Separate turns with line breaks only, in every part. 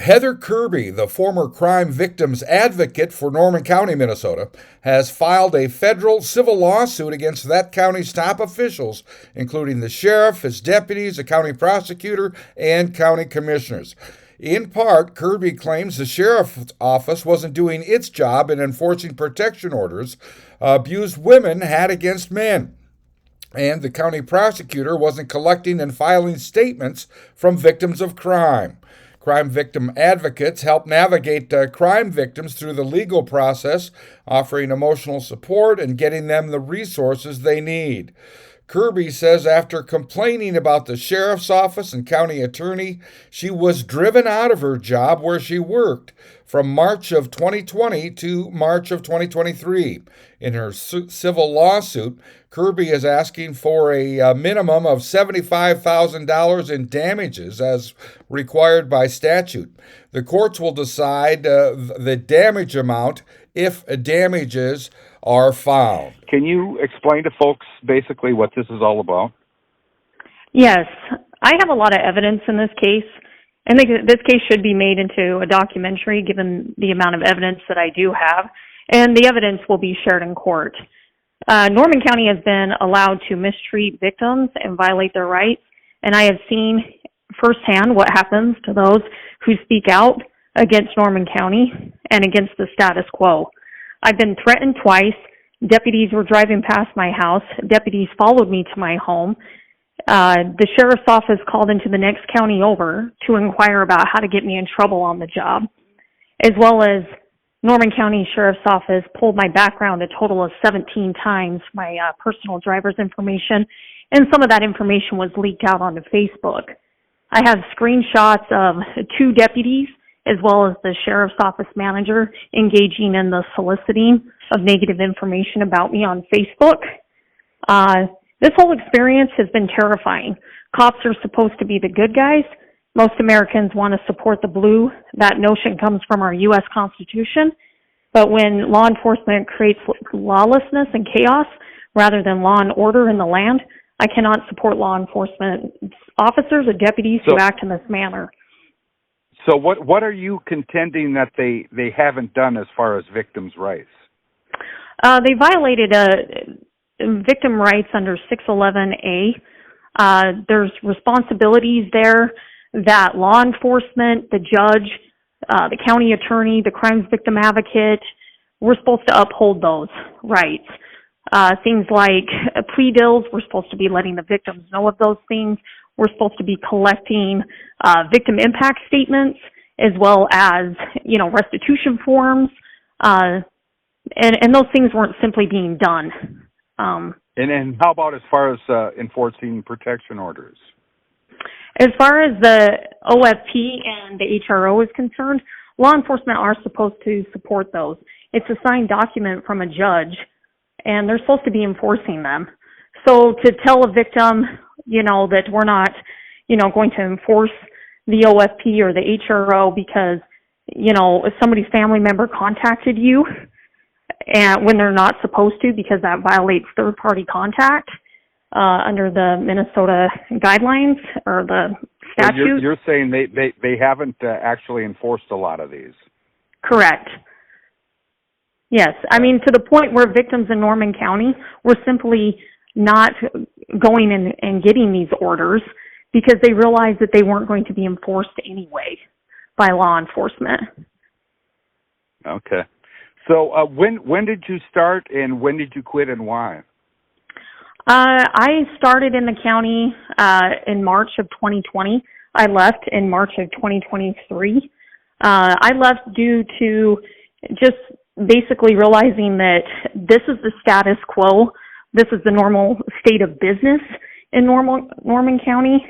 Heather Kirby, the former crime victims advocate for Norman County, Minnesota, has filed a federal civil lawsuit against that county's top officials, including the sheriff, his deputies, the county prosecutor, and county commissioners. In part, Kirby claims the sheriff's office wasn't doing its job in enforcing protection orders abused women had against men, and the county prosecutor wasn't collecting and filing statements from victims of crime. Crime victim advocates help navigate crime victims through the legal process, offering emotional support and getting them the resources they need. Kirby says after complaining about the sheriff's office and county attorney, she was driven out of her job where she worked from March of 2020 to March of 2023. In her civil lawsuit, Kirby is asking for a minimum of $75,000 in damages as required by statute. The courts will decide the damage amount if damages are found.
Can you explain to folks basically what this is all about?
Yes. I have a lot of evidence in this case. I think this case should be made into a documentary given the amount of evidence that I do have, and the evidence will be shared in court. Norman County has been allowed to mistreat victims and violate their rights, and I have seen firsthand what happens to those who speak out against Norman County and against the status quo. I've been threatened twice. Deputies were driving past my house. Deputies followed me to my home. The sheriff's office called into the next county over to inquire about how to get me in trouble on the job, as well as Norman County Sheriff's Office pulled my background a total of 17 times, my personal driver's information, and some of that information was leaked out onto Facebook. I have screenshots of 2 deputies as well as the sheriff's office manager engaging in the soliciting of negative information about me on Facebook. This whole experience has been terrifying. Cops are supposed to be the good guys. Most Americans want to support the blue. That notion comes from our U.S. Constitution. But when law enforcement creates lawlessness and chaos rather than law and order in the land, I cannot support law enforcement officers or deputies who act in this manner.
So what are you contending that they haven't done as far as victims' rights?
They violated victim rights under 611A. There's responsibilities there that law enforcement, the judge, the county attorney, the crimes victim advocate, we're supposed to uphold those rights. Things like plea deals, we're supposed to be letting the victims know of those things. We're supposed to be collecting victim impact statements as well as, restitution forms. And those things weren't simply being done.
And how about as far as enforcing protection orders?
As far as the OFP and the HRO is concerned, law enforcement are supposed to support those. It's a signed document from a judge, and they're supposed to be enforcing them. So to tell a victim, that we're not, going to enforce the OFP or the HRO because, if somebody's family member contacted you and when they're not supposed to because that violates third-party contact under the Minnesota guidelines or the statute.
So you're saying they haven't actually enforced a lot of these?
Correct. Yes. I mean, to the point where victims in Norman County were simply not going and getting these orders because they realized that they weren't going to be enforced anyway by law enforcement.
Okay. So when did you start and when did you quit and why?
I started in the county in March of 2020. I left in March of 2023. I left due to just basically realizing that this is the status quo. This is the normal state of business in Norman County.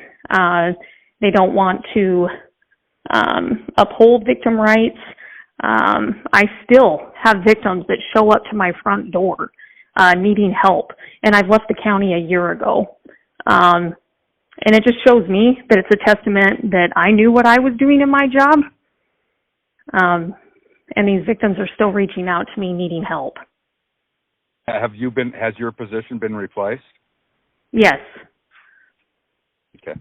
They don't want to uphold victim rights. I still have victims that show up to my front door needing help, and I've left the county a year ago. And it just shows me that it's a testament that I knew what I was doing in my job. And these victims are still reaching out to me needing help.
Has your position been replaced?
Yes.
Okay.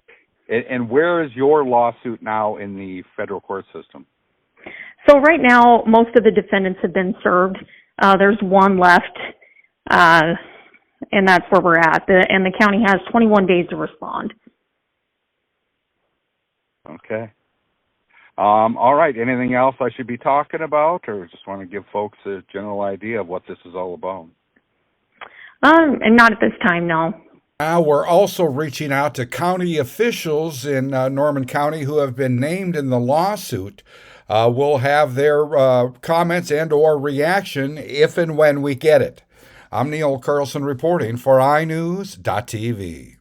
And where is your lawsuit now in the federal court system?
So right now, most of the defendants have been served. There's one left, and that's where we're at. And the county has 21 days to respond.
Okay. All right. Anything else I should be talking about, or just want to give folks a general idea of what this is all about?
And not at this time, no.
Now we're also reaching out to county officials in Norman County who have been named in the lawsuit. We'll have their comments and or reaction if and when we get it. I'm Neil Carlson reporting for iNewZ.TV.